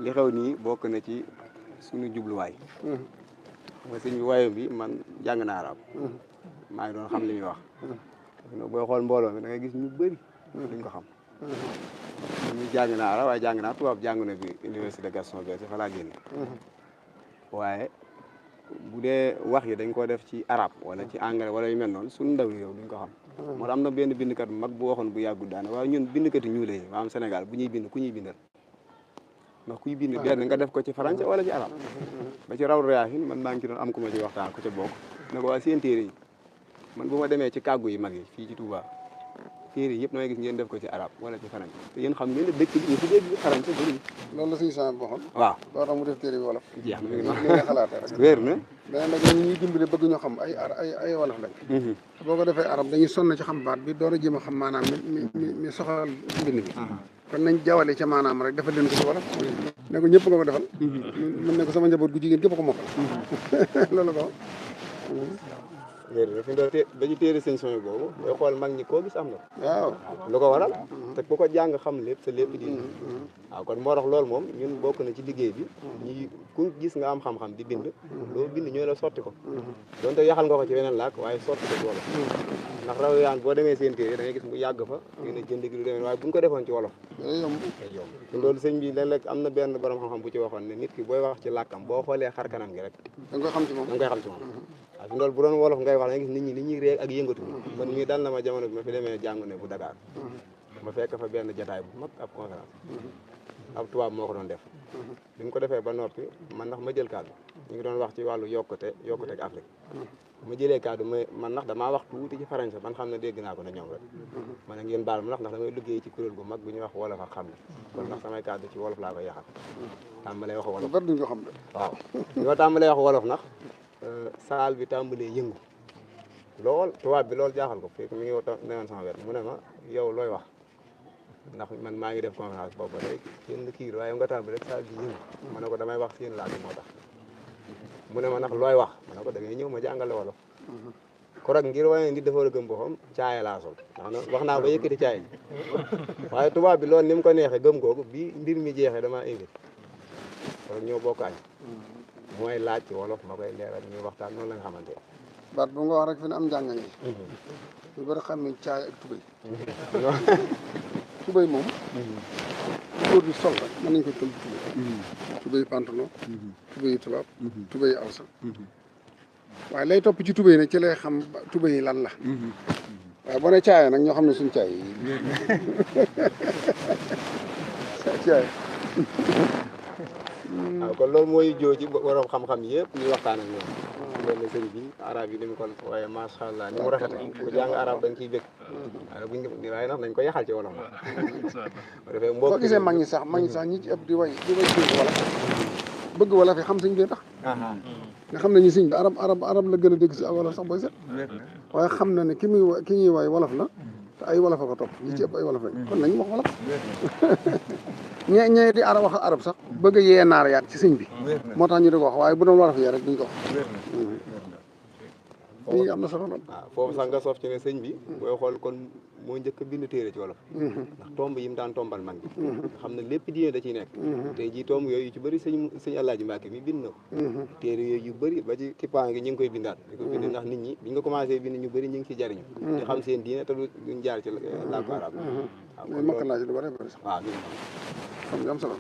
li xew nii bokk na ci suñu jubluwaay. mooy sëñ bi waayam bi man jàng naa arab maa ngi doon xam li muy wax. booy xool mbooloo mi da ngay gis ñu bëri duñ ko xam. ñu jàng naa arab waaye jàng naa tubaab jàng na bi université Gaston Berger fa laa génne. waaye bu dee wax yi dañ ko def ci arab wala ci anglais wala yu mel noonu suñu ndaw yow duñ ko xam. moo tax am na benn bindkat bu mag bu waxoon bu yàggul daane waaye ñun bindkat yi ñu lay maanaam Sénégal bu ñuy bind ku ñuy bindal ndax kuy bind benn nga def ko ci français wala ci arab ba ci raw rayaahin man maa ngi ci doon am ku ma ci waxtaan ku ca bokk ne ko waa seen téere yi man bu ma demee ci kàggu yi mag yi fii ci Touba téere yëpp nooy gis ngeen def ko ci arab wala ci français te yéen xam ngeen ne dëkk bi ñu fi dégg français bëri loolu la suñu sama waxoon waaw loo tax mu def téere bi wolof jeex na ni nga xalaatee rek wér na mais nag ñu ñuy dimbale bëgg ñoo xam ay wolof lañ boo ko defee arab dañuy sonn ci xam baat bi door a jéem a xam maanaam mi soxal mbind mi kon nañ jawale ca maanaam rek defal leen ko ci wolof ne ko ñëpp nga ko defal mën ne ko sama njaboot gu jigéen gépp ko mokkal loolu ko léegi fi mu dañu téere sëñ son boobu booy xool mag ñi koo gis am na waaw lu ko waral te ku ko jàng xam lépp sa lépp di waaw kon moo tax loolu moom ñun bokk na ci liggéey bi ñi ku gis nga am xam-xam di bind loo bind ñooy la sotti ko donte yaxal nga ko ci weneen làkk waaye sotti ko ci wolof ndax raw yaan boo demee seen téere da ngay gis mu yàgg fa ngeen a jënd gi lu demee waaye buñ ko defoon ci wolof yomb te loolu sëñ bi léeg-léeg am na benn borom xam-xam bu ci waxoon ne nit ki booy wax ci làkkam boo xoolee xar kanam gi rek da nga koy xam ci moom da nga koy xam ci moom waaw fi loolu bu doon wolof ngay wax da nga gis nit ñi li ñuy réeg ak yëngatu man mii dal na ma jamono bi ma fi demee jàngu ne bu Dakar ma fekk fa benn jataay bu mag ab conférence ab tubaab moo ko doon def bi mu ko defee ba noppi man ndax ma jël kàddu ñu ngi doon wax ci wàllu yokkute ak Afrique ma jëlee kàddu man ndax damaa wax tuuti ci français man xam ne dégg naa ko na ñoom rek ma ne ngeen baal ma ndax damay liggéey ci kuréel gu mag bu ñuy wax wolof ak xam ne kon ndax samay kàddu ci wolof laa koy yaxal tàmbalee wax wolof bari duñ ko xam de waaw ñoo tàmbalee wax wolof ndax saal bi tàmbalee yëngu lool tubaab bi loolu jaaxal ko fekk mi ngi newoon sama wet mu ne ma yow looy wax ndax man maa ngi def conférence boobu rek kenn kii waaye nga tàmbali rek saal bi yëngu ma ne ko damay wax seen laaj moo tax mu ne ma ndax looy wax ma ne ko da ngay ñëw ma jàngale wolof ko rek ngir waaye nit dafa war a gëm boppam caaye laa sol ndax wax naa ba yëkkati caaye ji waaye tubaab bi loolu ni mu ko neexee gëm googu bi mbir mi jeexee damaa invité ko rek ñëw bokk añ mooy laaj ci wolof ma koy leeral ñuy waxtaan noonu la nga xamante baat bu nga wax rek fi ne am njàng ngi ñu bari xam ne caay ak tubéy tubéy moom góor bi sol rek mën nañ ko tël tubéy pantalon tubéy tubaab tubéy awsa waaye lay topp ci tubéy nag ci lay xam tubéy lan la waaye boo ne caay nag ñoo xam ne suñ caay yi caay waaw kon loolu mooy joo ci borom xam-xam yëpp ñuy waxtaan ak ñoom loolu sëñ bi arab yi ni mu ko waaye macha allah ni mu rafete ku jàng arab da nga ciy bëgg waaye nag nañ ko yaxal ci wolof la defee boo gisee mag ñi sax ñi ci ëpp di way dégg wolof bëgg wolof yi xam sëñ bi tax nga xam ne ñu sëñ bi arab la gën a dégg si wolof sax booy set waaye xam na ne ki ñuy way wolof la te ay wolof a ko topp ñi ci ëpp ay wolof lañ kon nañ wax wolof ñee di wax arab sax bëgg a yee naar yaat ci sëñ bi moo tax ñu di ko wax waaye bu doon wolof yee rek duñ ko wax lii am na solo lool waaw foofu sax nga soof ci ne sëñ bi booy xool kon moo njëkk a bind téere ci wolof ndax tomb yi mu daan tombal mag bi nga xam ne lépp diine da ciy nekk tey jii tomb yooyu yu ci bëri sëñ Alaaji Mbàkke mi bind na ko téere yooyu yu bëri ba ci tippaa ngi ñu ngi koy bindaat di ko bind ndax nit ñi bi nga commencé bind ñu bëri ñu ngi ci jariñu di xam seen diine te duñ jaar ci làkku arab waaw mokkal naa ci lu bëri bëri sax waaw xam nga am solo